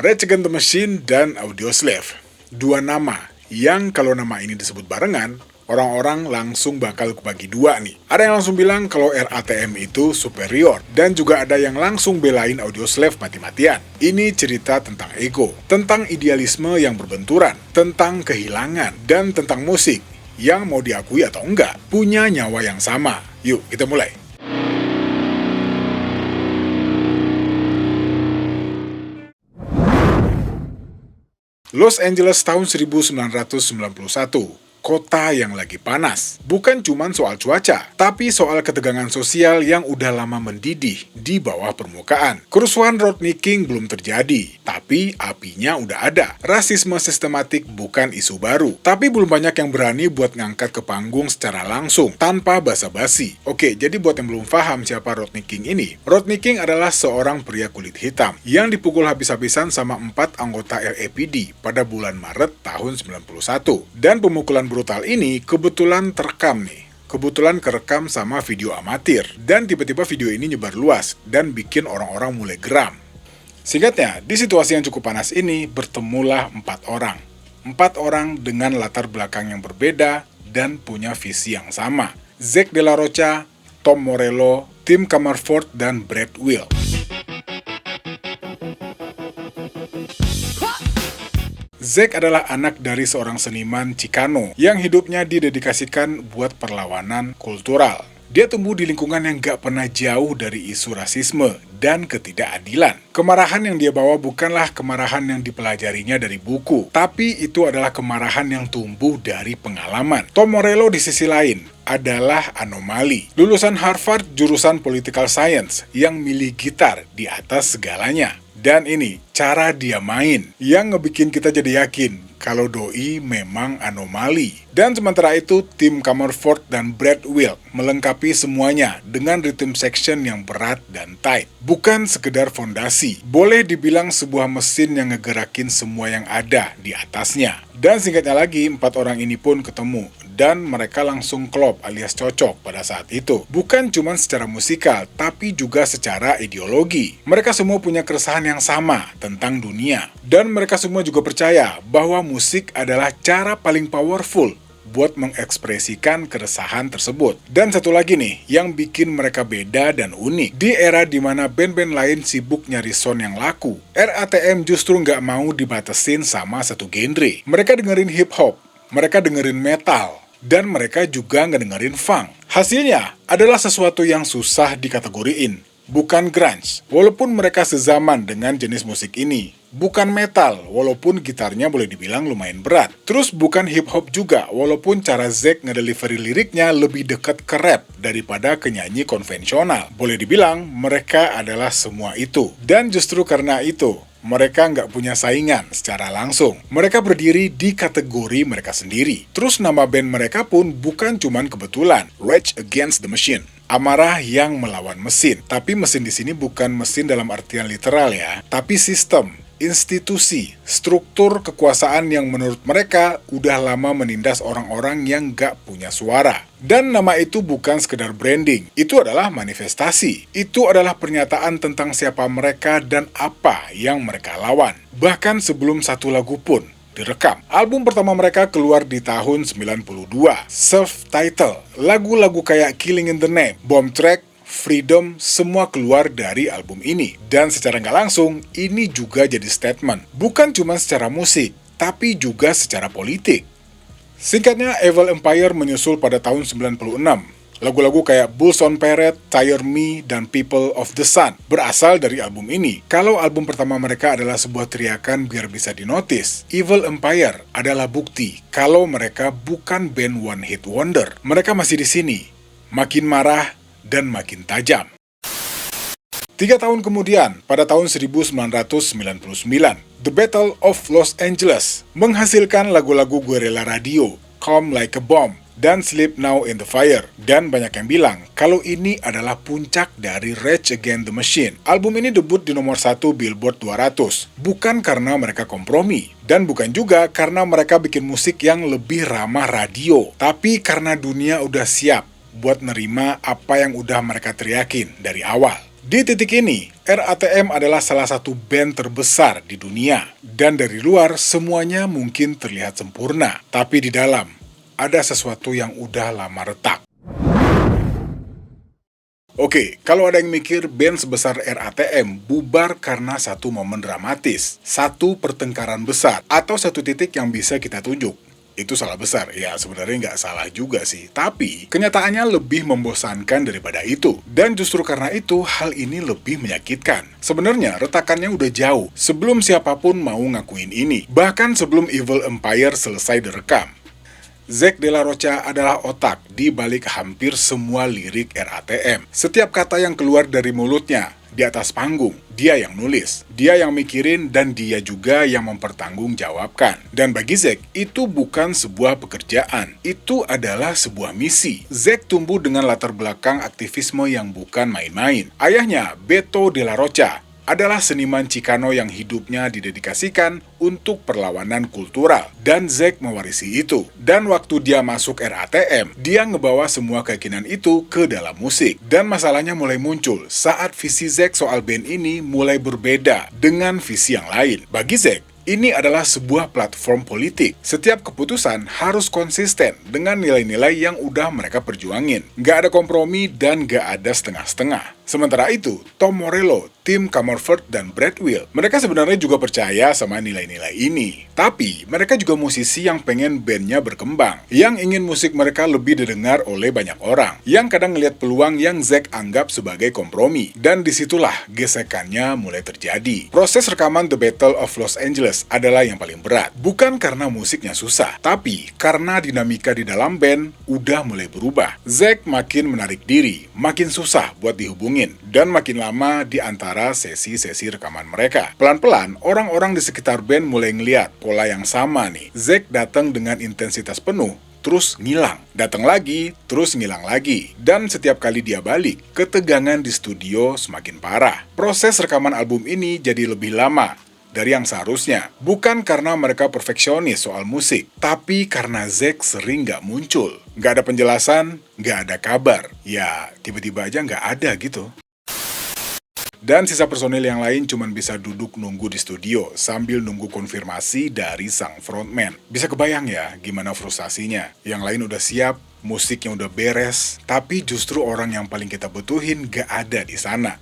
Rage Against the Machine dan Audioslave. Dua nama yang kalau nama ini disebut barengan, orang-orang langsung bakal kebagi dua nih. Ada yang langsung bilang kalau RATM itu superior, dan juga ada yang langsung belain Audioslave mati-matian. Ini cerita tentang ego, tentang idealisme yang berbenturan, tentang kehilangan, dan tentang musik yang mau diakui atau enggak, punya nyawa yang sama. Yuk, kita mulai. Los Angeles tahun 1991, kota yang lagi panas. Bukan cuma soal cuaca, tapi soal ketegangan sosial yang udah lama mendidih di bawah permukaan. Kerusuhan Rodney King belum terjadi, tapi apinya udah ada. Rasisme sistematik bukan isu baru, tapi belum banyak yang berani buat ngangkat ke panggung secara langsung, tanpa basa-basi. Oke, jadi buat yang belum paham siapa Rodney King ini, Rodney King adalah seorang pria kulit hitam yang dipukul habis-habisan sama 4 anggota LAPD pada bulan Maret tahun 91. Dan pemukulan brutal ini kebetulan terekam nih. Kebetulan kerekam sama video amatir. Dan tiba-tiba video ini nyebar luas dan bikin orang-orang mulai geram. Singkatnya, di situasi yang cukup panas ini bertemulah 4 orang. 4 orang dengan latar belakang yang berbeda dan punya visi yang sama. Zack de la Rocha, Tom Morello, Tim Comerford, dan Brad Wilk. Zack adalah anak dari seorang seniman Chicano yang hidupnya didedikasikan buat perlawanan kultural. Dia tumbuh di lingkungan yang gak pernah jauh dari isu rasisme dan ketidakadilan. Kemarahan yang dia bawa bukanlah kemarahan yang dipelajarinya dari buku, tapi itu adalah kemarahan yang tumbuh dari pengalaman. Tom Morello di sisi lain adalah anomali. Lulusan Harvard jurusan Political Science yang milih gitar di atas segalanya. Dan ini cara dia main yang ngebikin kita jadi yakin kalau doi memang anomali. Dan sementara itu, Tim Comerford dan Brad Wilk melengkapi semuanya dengan rhythm section yang berat dan tight. Bukan sekedar fondasi, boleh dibilang sebuah mesin yang ngegerakin semua yang ada di atasnya. Dan singkatnya lagi, 4 orang ini pun ketemu. Dan mereka langsung klop alias cocok pada saat itu. Bukan cuma secara musikal, tapi juga secara ideologi. Mereka semua punya keresahan yang sama tentang dunia. Dan mereka semua juga percaya bahwa musik adalah cara paling powerful buat mengekspresikan keresahan tersebut. Dan satu lagi nih, yang bikin mereka beda dan unik. Di era dimana band-band lain sibuk nyari sound yang laku, RATM justru nggak mau dibatasin sama satu genre. Mereka dengerin hip-hop, mereka dengerin metal, dan mereka juga ngedengerin funk. Hasilnya adalah sesuatu yang susah dikategoriin. Bukan grunge, walaupun mereka sezaman dengan jenis musik ini. Bukan metal, walaupun gitarnya boleh dibilang lumayan berat. Terus bukan hip-hop juga, walaupun cara Zack ngedelivery liriknya lebih dekat ke rap daripada ke nyanyi konvensional. Boleh dibilang, mereka adalah semua itu. Dan justru karena itu, mereka nggak punya saingan secara langsung. Mereka berdiri di kategori mereka sendiri. Terus nama band mereka pun bukan cuman kebetulan, Rage Against the Machine. Amarah yang melawan mesin. Tapi mesin di sini bukan mesin dalam artian literal ya, tapi sistem, institusi, struktur kekuasaan yang menurut mereka udah lama menindas orang-orang yang gak punya suara. Dan nama itu bukan sekedar branding, itu adalah manifestasi. Itu adalah pernyataan tentang siapa mereka dan apa yang mereka lawan. Bahkan sebelum satu lagu pun direkam. Album pertama mereka keluar di tahun 92. Self-title, lagu-lagu kayak Killing in the Name, Bomb Track, Freedom, semua keluar dari album ini. Dan secara nggak langsung, ini juga jadi statement. Bukan cuma secara musik, tapi juga secara politik. Singkatnya, Evil Empire menyusul pada tahun 96. Lagu-lagu kayak Bulls on Parade, Tire Me, dan People of the Sun berasal dari album ini. Kalau album pertama mereka adalah sebuah teriakan biar bisa dinotis, Evil Empire adalah bukti kalau mereka bukan band one hit wonder. Mereka masih di sini, makin marah dan makin tajam. 3 tahun kemudian, pada tahun 1999, The Battle of Los Angeles menghasilkan lagu-lagu guerrilla radio, Calm Like a Bomb, dan Sleep Now in the Fire. Dan banyak yang bilang kalau ini adalah puncak dari Rage Against the Machine. Album ini debut di nomor 1 Billboard 200. Bukan karena mereka kompromi, dan bukan juga karena mereka bikin musik yang lebih ramah radio, tapi karena dunia udah siap buat nerima apa yang udah mereka teriakin dari awal. Di titik ini, RATM adalah salah satu band terbesar di dunia. Dan dari luar, semuanya mungkin terlihat sempurna. Tapi di dalam, ada sesuatu yang udah lama retak. Oke, kalau ada yang mikir band sebesar RATM bubar karena satu momen dramatis, satu pertengkaran besar, atau satu titik yang bisa kita tunjuk, itu salah besar. Ya, sebenarnya nggak salah juga sih. Tapi, kenyataannya lebih membosankan daripada itu. Dan justru karena itu, hal ini lebih menyakitkan. Sebenarnya, retakannya udah jauh sebelum siapapun mau ngakuin ini. Bahkan sebelum Evil Empire selesai direkam. Zack de la Rocha adalah otak di balik hampir semua lirik RATM. Setiap kata yang keluar dari mulutnya, di atas panggung, dia yang nulis, dia yang mikirin, dan dia juga yang mempertanggungjawabkan. Dan bagi Zack, itu bukan sebuah pekerjaan, itu adalah sebuah misi. Zack tumbuh dengan latar belakang aktivisme yang bukan main-main. Ayahnya, Beto de la Rocha, adalah seniman Chicano yang hidupnya didedikasikan untuk perlawanan kultural, dan Zack mewarisi itu. Dan waktu dia masuk RATM, dia ngebawa semua keyakinan itu ke dalam musik. Dan masalahnya mulai muncul saat visi Zack soal band ini mulai berbeda dengan visi yang lain. Bagi Zack, ini adalah sebuah platform politik. Setiap keputusan harus konsisten dengan nilai-nilai yang udah mereka perjuangin. Nggak ada kompromi dan nggak ada setengah-setengah. Sementara itu, Tom Morello, Tim Comerford, dan Brad Will, mereka sebenarnya juga percaya sama nilai-nilai ini. Tapi, mereka juga musisi yang pengen bandnya berkembang, yang ingin musik mereka lebih didengar oleh banyak orang, yang kadang ngeliat peluang yang Zack anggap sebagai kompromi. Dan disitulah gesekannya mulai terjadi. Proses rekaman The Battle of Los Angeles adalah yang paling berat. Bukan karena musiknya susah, tapi karena dinamika di dalam band udah mulai berubah. Zack makin menarik diri, makin susah buat dihubungin, dan makin lama di antara sesi-sesi rekaman mereka. Pelan-pelan, orang-orang di sekitar band mulai ngeliat pola yang sama nih. Zack datang dengan intensitas penuh, terus ngilang. Datang lagi, terus ngilang lagi. Dan setiap kali dia balik, ketegangan di studio semakin parah. Proses rekaman album ini jadi lebih lama dari yang seharusnya. Bukan karena mereka perfeksionis soal musik, tapi karena Zack sering nggak muncul. Nggak ada penjelasan, nggak ada kabar. Ya, tiba-tiba aja nggak ada gitu. Dan sisa personil yang lain cuma bisa duduk nunggu di studio sambil nunggu konfirmasi dari sang frontman. Bisa kebayang ya gimana frustasinya. Yang lain udah siap, musiknya udah beres, tapi justru orang yang paling kita butuhin gak ada di sana.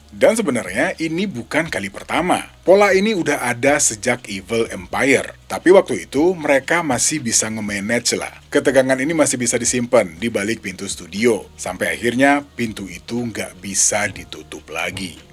Dan sebenarnya ini bukan kali pertama. Pola ini udah ada sejak Evil Empire. Tapi waktu itu mereka masih bisa nge-manage lah. Ketegangan ini masih bisa disimpan di balik pintu studio. Sampai akhirnya pintu itu nggak bisa ditutup lagi.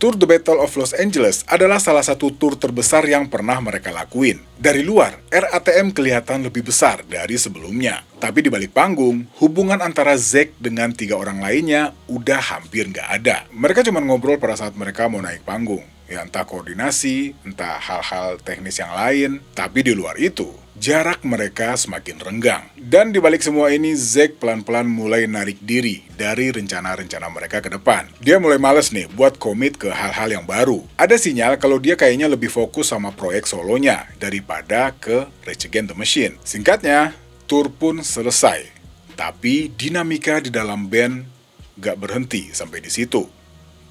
Tour The Battle of Los Angeles adalah salah satu tour terbesar yang pernah mereka lakuin. Dari luar, RATM kelihatan lebih besar dari sebelumnya. Tapi di balik panggung, hubungan antara Zack dengan 3 orang lainnya udah hampir nggak ada. Mereka cuma ngobrol pada saat mereka mau naik panggung. Ya entah koordinasi, entah hal-hal teknis yang lain. Tapi di luar itu, jarak mereka semakin renggang. Dan di balik semua ini, Zack pelan-pelan mulai narik diri dari rencana-rencana mereka ke depan. Dia mulai males nih buat komit ke hal-hal yang baru. Ada sinyal kalau dia kayaknya lebih fokus sama proyek solonya daripada ke Rage Against the Machine. Singkatnya, tour pun selesai. Tapi dinamika di dalam band gak berhenti sampai di situ.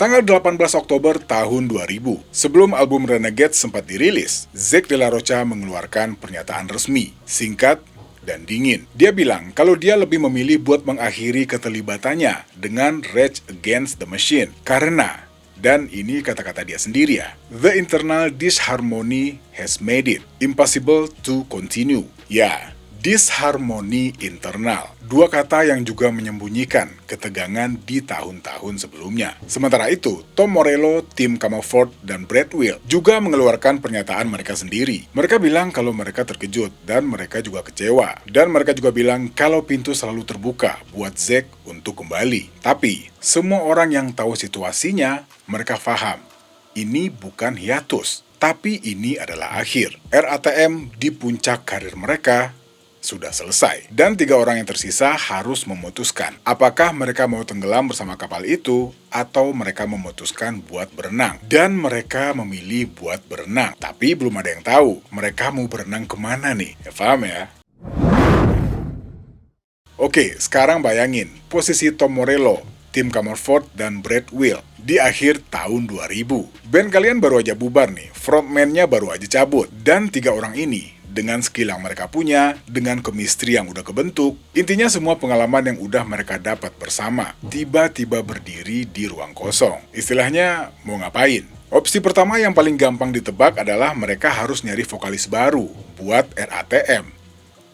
Tanggal 18 Oktober tahun 2000, sebelum album Renegade sempat dirilis, Zack de la Rocha mengeluarkan pernyataan resmi, singkat dan dingin. Dia bilang kalau dia lebih memilih buat mengakhiri keterlibatannya dengan Rage Against the Machine. Karena, dan ini kata-kata dia sendiri ya, the internal disharmony has made it impossible to continue. Ya, disharmoni internal. 2 kata yang juga menyembunyikan ketegangan di tahun-tahun sebelumnya. Sementara itu, Tom Morello, Tim Comerford, dan Brad Will juga mengeluarkan pernyataan mereka sendiri. Mereka bilang kalau mereka terkejut dan mereka juga kecewa. Dan mereka juga bilang kalau pintu selalu terbuka buat Zack untuk kembali. Tapi, semua orang yang tahu situasinya, mereka paham. Ini bukan hiatus, tapi ini adalah akhir. RATM di puncak karir mereka sudah selesai. Dan 3 orang yang tersisa harus memutuskan apakah mereka mau tenggelam bersama kapal itu atau mereka memutuskan buat berenang. Dan mereka memilih buat berenang. Tapi belum ada yang tahu mereka mau berenang kemana nih. Ya paham ya? Oke, sekarang bayangin posisi Tom Morello Tim Comerford dan Brad Will di akhir tahun 2000. Band kalian baru aja bubar nih, frontman-nya baru aja cabut, dan 3 orang ini dengan skill yang mereka punya, dengan chemistry yang udah kebentuk, intinya semua pengalaman yang udah mereka dapat bersama, tiba-tiba berdiri di ruang kosong. Istilahnya, mau ngapain? Opsi pertama yang paling gampang ditebak adalah mereka harus nyari vokalis baru buat RATM.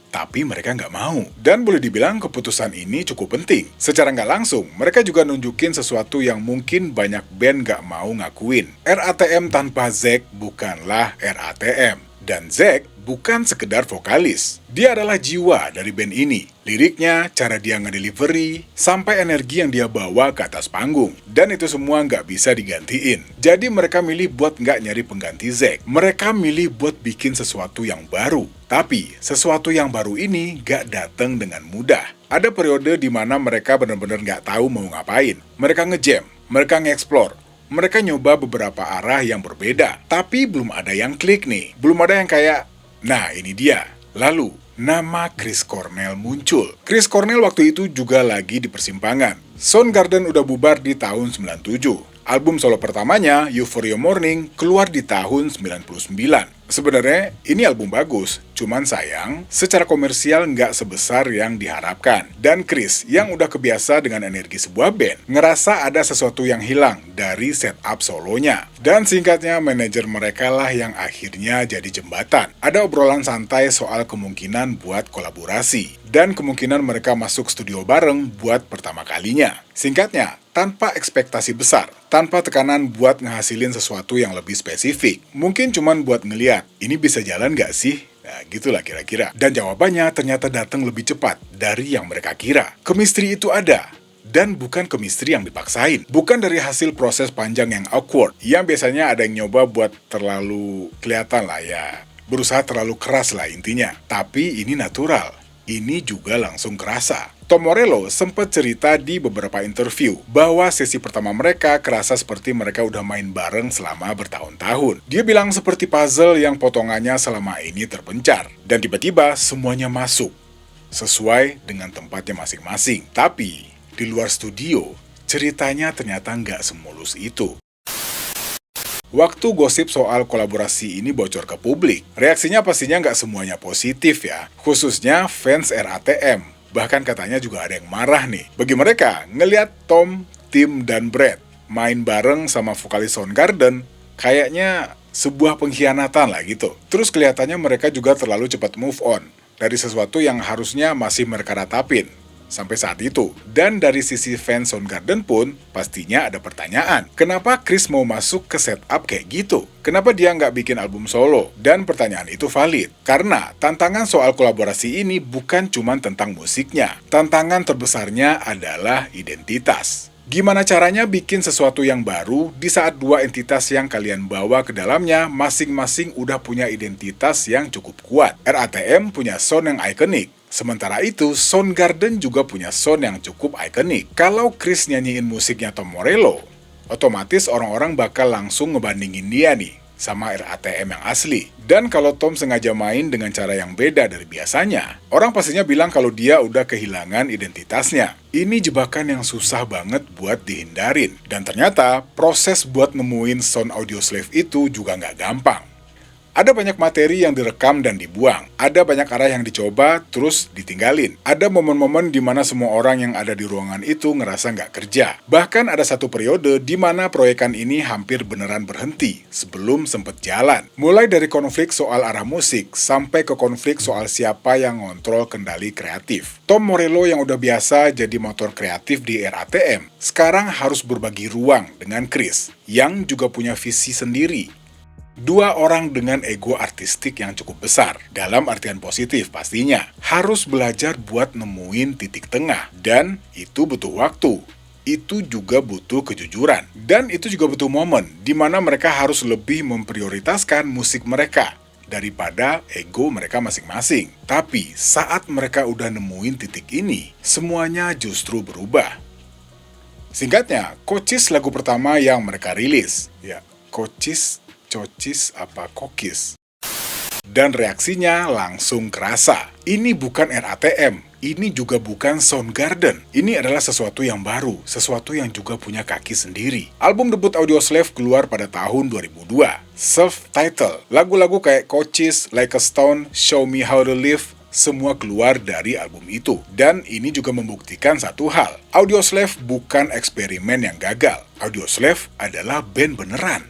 Tapi mereka nggak mau. Dan boleh dibilang keputusan ini cukup penting. Secara nggak langsung, mereka juga nunjukin sesuatu yang mungkin banyak band nggak mau ngakuin. RATM tanpa Zack bukanlah RATM. Dan Zack bukan sekedar vokalis. Dia adalah jiwa dari band ini. Liriknya, cara dia ngedelivery, sampai energi yang dia bawa ke atas panggung. Dan itu semua nggak bisa digantiin. Jadi mereka milih buat nggak nyari pengganti Zack. Mereka milih buat bikin sesuatu yang baru. Tapi, sesuatu yang baru ini nggak datang dengan mudah. Ada periode di mana mereka benar-benar nggak tahu mau ngapain. Mereka ngejam, mereka nge-explore. Mereka nyoba beberapa arah yang berbeda, tapi belum ada yang klik nih. Belum ada yang kayak, nah ini dia. Lalu, nama Chris Cornell muncul. Chris Cornell waktu itu juga lagi di persimpangan. Soundgarden udah bubar di tahun 97. Album solo pertamanya, Euphoria Morning, keluar di tahun 99. Sebenarnya, ini album bagus, cuman sayang, secara komersial nggak sebesar yang diharapkan. Dan Chris, yang udah kebiasa dengan energi sebuah band, ngerasa ada sesuatu yang hilang dari setup solonya. Dan singkatnya, manajer mereka lah yang akhirnya jadi jembatan. Ada obrolan santai soal kemungkinan buat kolaborasi, dan kemungkinan mereka masuk studio bareng buat pertama kalinya. Singkatnya, tanpa ekspektasi besar, tanpa tekanan buat ngehasilin sesuatu yang lebih spesifik. Mungkin cuman buat ngeliat, ini bisa jalan gak sih? Nah, gitulah kira-kira. Dan jawabannya ternyata datang lebih cepat dari yang mereka kira. Chemistry itu ada. Dan bukan chemistry yang dipaksain. Bukan dari hasil proses panjang yang awkward. Yang biasanya ada yang nyoba buat terlalu kelihatan lah ya. Berusaha terlalu keras lah intinya. Tapi ini natural. Ini juga langsung kerasa. Tom Morello sempat cerita di beberapa interview bahwa sesi pertama mereka kerasa seperti mereka udah main bareng selama bertahun-tahun. Dia bilang seperti puzzle yang potongannya selama ini terpencar. Dan tiba-tiba semuanya masuk. Sesuai dengan tempatnya masing-masing. Tapi, di luar studio, ceritanya ternyata nggak semulus itu. Waktu gosip soal kolaborasi ini bocor ke publik, reaksinya pastinya nggak semuanya positif ya, khususnya fans RATM. Bahkan katanya juga ada yang marah nih. Bagi mereka, ngelihat Tom, Tim, dan Brad main bareng sama vokalis Soundgarden, kayaknya sebuah pengkhianatan lah gitu. Terus kelihatannya mereka juga terlalu cepat move on dari sesuatu yang harusnya masih mereka ratapin sampai saat itu. Dan dari sisi fans Soundgarden pun pastinya ada pertanyaan. Kenapa Chris mau masuk ke setup kayak gitu? Kenapa dia nggak bikin album solo? Dan pertanyaan itu valid. Karena tantangan soal kolaborasi ini bukan cuma tentang musiknya. Tantangan terbesarnya adalah identitas. Gimana caranya bikin sesuatu yang baru di saat dua entitas yang kalian bawa ke dalamnya masing-masing udah punya identitas yang cukup kuat. RATM punya sound yang ikonik. Sementara itu, Soundgarden juga punya sound yang cukup ikonik. Kalau Chris nyanyiin musiknya Tom Morello, otomatis orang-orang bakal langsung ngebandingin dia nih sama RATM yang asli. Dan kalau Tom sengaja main dengan cara yang beda dari biasanya, orang pastinya bilang kalau dia udah kehilangan identitasnya. Ini jebakan yang susah banget buat dihindarin. Dan ternyata, proses buat nemuin sound Audioslave itu juga nggak gampang. Ada banyak materi yang direkam dan dibuang. Ada banyak arah yang dicoba, terus ditinggalin. Ada momen-momen di mana semua orang yang ada di ruangan itu ngerasa nggak kerja. Bahkan ada satu periode di mana proyekan ini hampir beneran berhenti sebelum sempet jalan. Mulai dari konflik soal arah musik, sampai ke konflik soal siapa yang ngontrol kendali kreatif. Tom Morello yang udah biasa jadi motor kreatif di RATM, sekarang harus berbagi ruang dengan Chris, yang juga punya visi sendiri. Dua orang dengan ego artistik yang cukup besar, dalam artian positif pastinya, harus belajar buat nemuin titik tengah, dan itu butuh waktu. Itu juga butuh kejujuran, dan itu juga butuh momen, di mana mereka harus lebih memprioritaskan musik mereka, daripada ego mereka masing-masing. Tapi, saat mereka udah nemuin titik ini, semuanya justru berubah. Singkatnya, Cochise lagu pertama yang mereka rilis. Ya, Cochise, Kokis. Dan reaksinya langsung kerasa. Ini bukan RATM, ini juga bukan Soundgarden. Ini adalah sesuatu yang baru, sesuatu yang juga punya kaki sendiri. Album debut Audioslave keluar pada tahun 2002. Self-title, lagu-lagu kayak Coaches, Like a Stone, Show Me How to Live, semua keluar dari album itu. Dan ini juga membuktikan satu hal, Audioslave bukan eksperimen yang gagal. Audioslave adalah band beneran.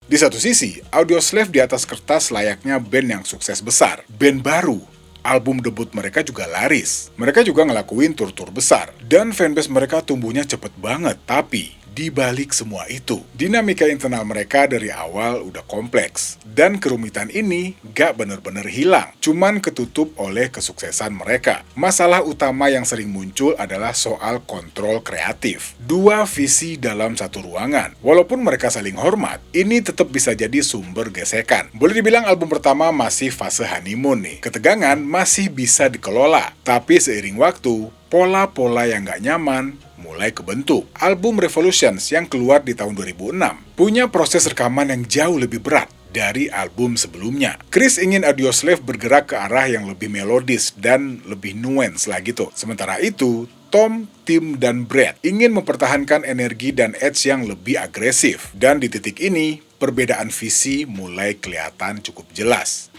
Di satu sisi, Audioslave di atas kertas layaknya band yang sukses besar, band baru. Album debut mereka juga laris. Mereka juga ngelakuin tur-tur besar. Dan fanbase mereka tumbuhnya cepet banget. Tapi, di balik semua itu, dinamika internal mereka dari awal udah kompleks. Dan kerumitan ini gak bener-bener hilang. Cuman ketutup oleh kesuksesan mereka. Masalah utama yang sering muncul adalah soal kontrol kreatif. Dua visi dalam satu ruangan. Walaupun mereka saling hormat, ini tetap bisa jadi sumber gesekan. Boleh dibilang album pertama masih fase honeymoon nih. Ketegangan masih bisa dikelola. Tapi seiring waktu, pola-pola yang gak nyaman mulai kebentuk. Album Revolutions yang keluar di tahun 2006 punya proses rekaman yang jauh lebih berat dari album sebelumnya. Chris ingin Audioslave bergerak ke arah yang lebih melodis dan lebih nuance lah gitu. Sementara itu, Tom, Tim, dan Brad ingin mempertahankan energi dan edge yang lebih agresif. Dan di titik ini, perbedaan visi mulai kelihatan cukup jelas.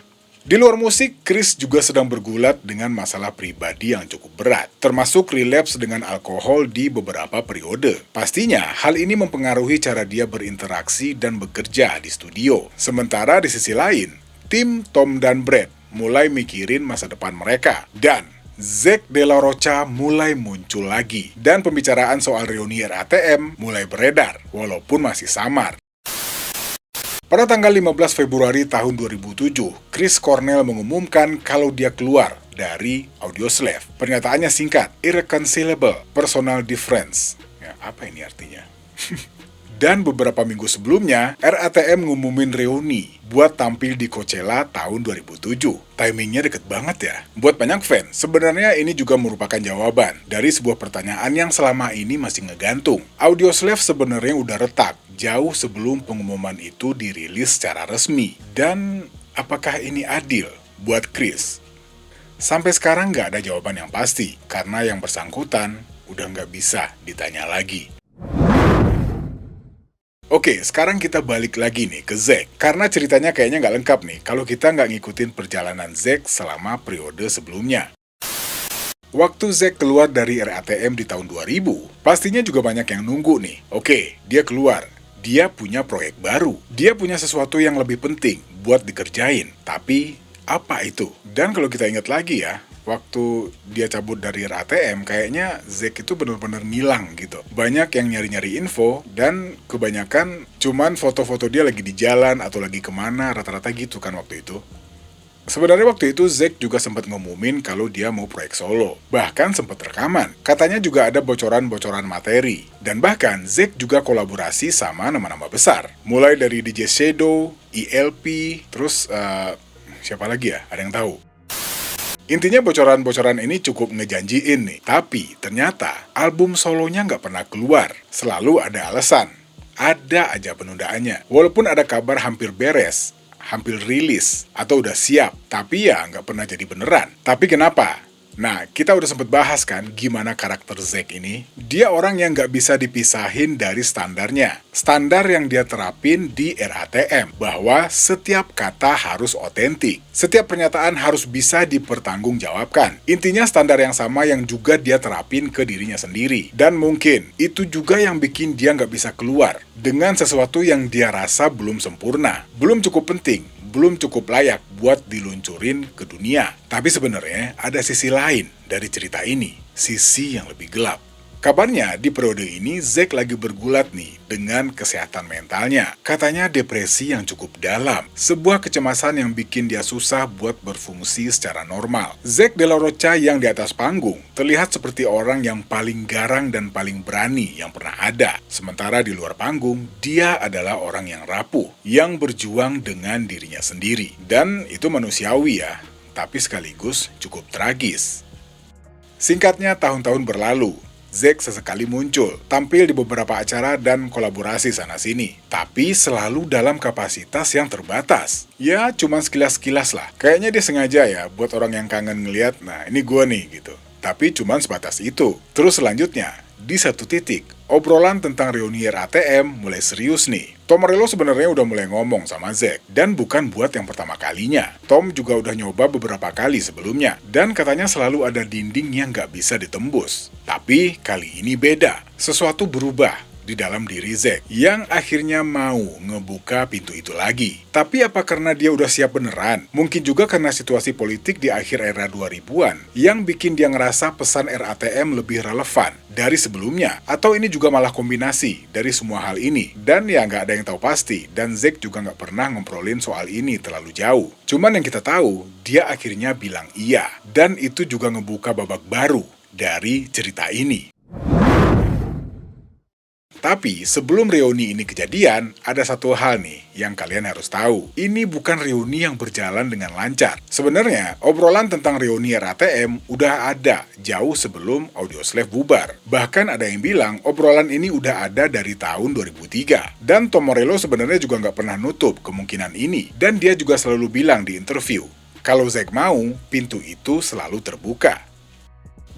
Di luar musik, Chris juga sedang bergulat dengan masalah pribadi yang cukup berat, termasuk relapse dengan alkohol di beberapa periode. Pastinya, hal ini mempengaruhi cara dia berinteraksi dan bekerja di studio. Sementara di sisi lain, tim Tom dan Brad mulai mikirin masa depan mereka. Dan Zack De La Rocha mulai muncul lagi. Dan pembicaraan soal reuni RATM mulai beredar, walaupun masih samar. Pada tanggal 15 Februari tahun 2007, Chris Cornell mengumumkan kalau dia keluar dari Audioslave. Pernyataannya singkat, irreconcilable personal difference. Ya, apa ini artinya? Dan beberapa minggu sebelumnya, RATM ngumumin reuni buat tampil di Coachella tahun 2007. Timingnya deket banget ya. Buat banyak fans, sebenarnya ini juga merupakan jawaban dari sebuah pertanyaan yang selama ini masih ngegantung. Audioslave sebenarnya udah retak jauh sebelum pengumuman itu dirilis secara resmi. Dan apakah ini adil buat Chris? Sampai sekarang nggak ada jawaban yang pasti, karena yang bersangkutan udah nggak bisa ditanya lagi. Oke, sekarang kita balik lagi nih ke Zack. Karena ceritanya kayaknya nggak lengkap nih kalau kita nggak ngikutin perjalanan Zack selama periode sebelumnya. Waktu Zack keluar dari RATM di tahun 2000, pastinya juga banyak yang nunggu nih. Oke, dia keluar. Dia punya proyek baru. Dia punya sesuatu yang lebih penting buat dikerjain. Tapi, apa itu? Dan kalau kita ingat lagi ya, waktu dia cabut dari RATM, kayaknya Zack itu benar-benar ngilang gitu. Banyak yang nyari-nyari info, dan kebanyakan cuman foto-foto dia lagi di jalan atau lagi kemana, rata-rata gitu kan waktu itu. Sebenarnya waktu itu Zack juga sempat ngumumin kalau dia mau proyek solo. Bahkan sempat rekaman. Katanya juga ada bocoran-bocoran materi. Dan bahkan Zack juga kolaborasi sama nama-nama besar. Mulai dari DJ Shadow, ELP, terus siapa lagi ya? Ada yang tahu? Intinya bocoran-bocoran ini cukup ngejanjiin nih. Tapi ternyata album solonya nggak pernah keluar. Selalu ada alasan. Ada aja penundaannya. Walaupun ada kabar hampir beres, hampir rilis, atau udah siap. Tapi ya nggak pernah jadi beneran. Tapi kenapa? Nah, kita udah sempet bahas kan gimana karakter Zack ini. Dia orang yang nggak bisa dipisahin dari standarnya. Standar yang dia terapin di RATM, bahwa setiap kata harus otentik. Setiap pernyataan harus bisa dipertanggungjawabkan. Intinya standar yang sama yang juga dia terapin ke dirinya sendiri. Dan mungkin itu juga yang bikin dia nggak bisa keluar dengan sesuatu yang dia rasa belum sempurna, belum cukup penting, belum cukup layak buat diluncurin ke dunia. Tapi sebenarnya ada sisi lain dari cerita ini, sisi yang lebih gelap. Kabarnya di periode ini Zack lagi bergulat nih dengan kesehatan mentalnya. Katanya depresi yang cukup dalam, sebuah kecemasan yang bikin dia susah buat berfungsi secara normal. Zack De La Rocha yang di atas panggung terlihat seperti orang yang paling garang dan paling berani yang pernah ada. Sementara di luar panggung, dia adalah orang yang rapuh, yang berjuang dengan dirinya sendiri. Dan itu manusiawi ya, tapi sekaligus cukup tragis. Singkatnya, tahun-tahun berlalu. Zack sesekali muncul, tampil di beberapa acara dan kolaborasi sana-sini. Tapi selalu dalam kapasitas yang terbatas. Ya, cuma sekilas-sekilas lah. Kayaknya dia sengaja ya, buat orang yang kangen ngeliat, nah ini gua nih, gitu. Tapi cuma sebatas itu. Terus selanjutnya, di satu titik, obrolan tentang reuni RATM mulai serius nih. Tom Morello sebenarnya udah mulai ngomong sama Zack, dan bukan buat yang pertama kalinya. Tom juga udah nyoba beberapa kali sebelumnya, dan katanya selalu ada dinding yang nggak bisa ditembus. Tapi kali ini beda, sesuatu berubah di dalam diri Zack, yang akhirnya mau ngebuka pintu itu lagi. Tapi apa karena dia udah siap beneran? Mungkin juga karena situasi politik di akhir era 2000-an, yang bikin dia ngerasa pesan RATM lebih relevan dari sebelumnya. Atau ini juga malah kombinasi dari semua hal ini. Dan ya nggak ada yang tahu pasti, dan Zack juga nggak pernah ngobrolin soal ini terlalu jauh. Cuman yang kita tahu, dia akhirnya bilang iya. Dan itu juga ngebuka babak baru dari cerita ini. Tapi sebelum reuni ini kejadian, ada satu hal nih yang kalian harus tahu. Ini bukan reuni yang berjalan dengan lancar. Sebenarnya, obrolan tentang reuni RATM udah ada jauh sebelum Audioslave bubar. Bahkan ada yang bilang obrolan ini udah ada dari tahun 2003. Dan Tom Morello sebenarnya juga nggak pernah nutup kemungkinan ini. Dan dia juga selalu bilang di interview, kalau Zack mau, pintu itu selalu terbuka.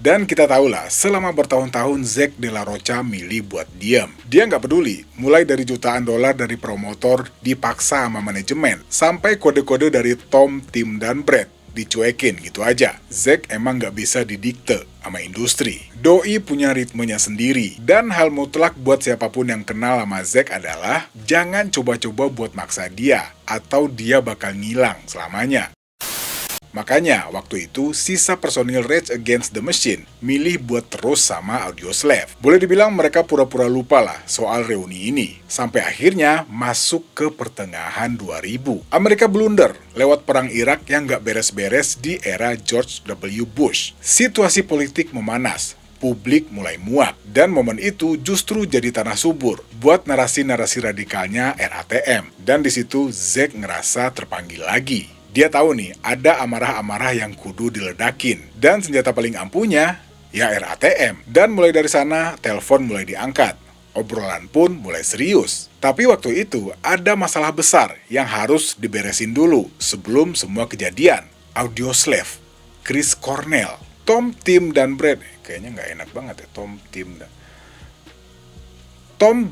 Dan kita tahulah, selama bertahun-tahun Zack de la Rocha milih buat diam. Dia nggak peduli, mulai dari jutaan dolar dari promotor dipaksa sama manajemen, sampai kode-kode dari Tom, Tim, dan Brad dicuekin gitu aja. Zack emang nggak bisa didikte sama industri. Doi punya ritmenya sendiri, dan hal mutlak buat siapapun yang kenal sama Zack adalah jangan coba-coba buat maksa dia, atau dia bakal ngilang selamanya. Makanya, waktu itu, sisa personil Rage Against the Machine milih buat terus sama Audioslave. Boleh dibilang mereka pura-pura lupa lah soal reuni ini. Sampai akhirnya masuk ke pertengahan 2000. Amerika blunder lewat perang Irak yang gak beres-beres di era George W. Bush. Situasi politik memanas. Publik mulai muak, dan momen itu justru jadi tanah subur buat narasi-narasi radikalnya RATM. Dan di situ Zack ngerasa terpanggil lagi. Dia tahu nih, ada amarah-amarah yang kudu diledakin. Dan senjata paling ampuhnya, ya RATM. Dan mulai dari sana, telepon mulai diangkat. Obrolan pun mulai serius. Tapi waktu itu, ada masalah besar yang harus diberesin dulu sebelum semua kejadian. Audioslave, Chris Cornell, Tom, Tim, dan Brad. Kayaknya nggak enak banget ya, Tom,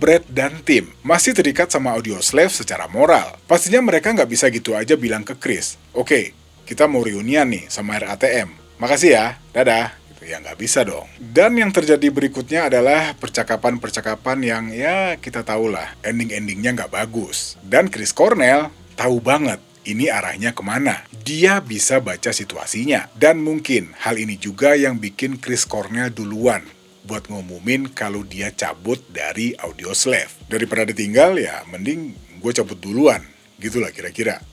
Brad, dan Tim masih terikat sama Audioslave secara moral. Pastinya mereka nggak bisa gitu aja bilang ke Chris, oke, kita mau reunian nih sama RATM. Makasih ya, dadah. Ya nggak bisa dong. Dan yang terjadi berikutnya adalah percakapan-percakapan yang ya kita tahulah ending-endingnya nggak bagus. Dan Chris Cornell tahu banget ini arahnya kemana. Dia bisa baca situasinya. Dan mungkin hal ini juga yang bikin Chris Cornell duluan buat ngumumin kalau dia cabut dari Audioslave. Daripada ditinggal, ya mending gue cabut duluan. Gitulah kira-kira.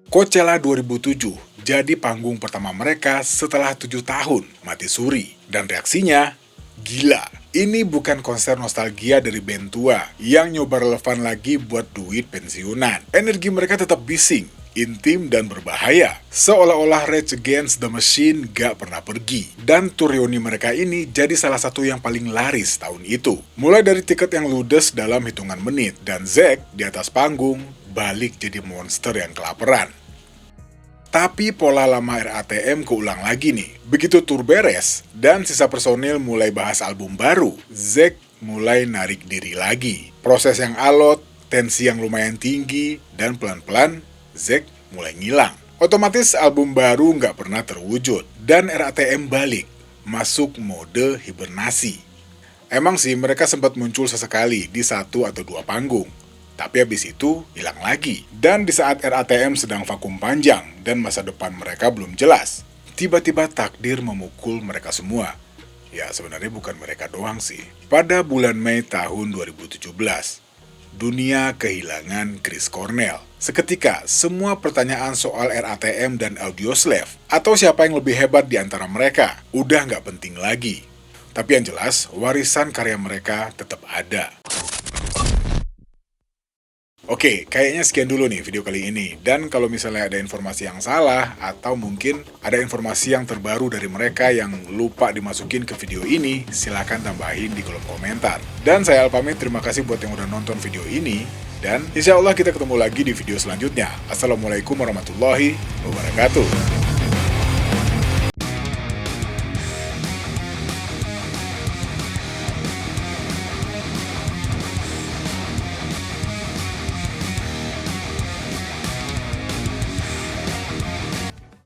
Coachella 2007 jadi panggung pertama mereka setelah 7 tahun mati suri. Dan reaksinya, gila. Ini bukan konser nostalgia dari band tua yang nyoba relevan lagi buat duit pensiunan. Energi mereka tetap bising, intim, dan berbahaya. Seolah-olah Rage Against the Machine gak pernah pergi. Dan tur reuni mereka ini jadi salah satu yang paling laris tahun itu. Mulai dari tiket yang ludes dalam hitungan menit, dan Zack di atas panggung balik jadi monster yang kelaparan. Tapi pola lama RATM keulang lagi nih. Begitu tur beres, dan sisa personil mulai bahas album baru, Zack mulai narik diri lagi. Proses yang alot, tensi yang lumayan tinggi, dan pelan-pelan Zack mulai ngilang. Otomatis album baru nggak pernah terwujud, dan RATM balik, masuk mode hibernasi. Emang sih mereka sempat muncul sesekali di 1 atau 2 panggung, tapi habis itu hilang lagi. Dan di saat RATM sedang vakum panjang dan masa depan mereka belum jelas, tiba-tiba takdir memukul mereka semua. Ya sebenarnya bukan mereka doang sih. Pada bulan Mei tahun 2017, dunia kehilangan Chris Cornell. Seketika, semua pertanyaan soal RATM dan Audioslave, atau siapa yang lebih hebat di antara mereka, udah nggak penting lagi. Tapi yang jelas, warisan karya mereka tetap ada. Oke, kayaknya sekian dulu nih video kali ini. Dan kalau misalnya ada informasi yang salah, atau mungkin ada informasi yang terbaru dari mereka yang lupa dimasukin ke video ini, silahkan tambahin di kolom komentar. Dan saya Al pamit, terima kasih buat yang udah nonton video ini. Dan insya Allah kita ketemu lagi di video selanjutnya. Assalamualaikum warahmatullahi wabarakatuh.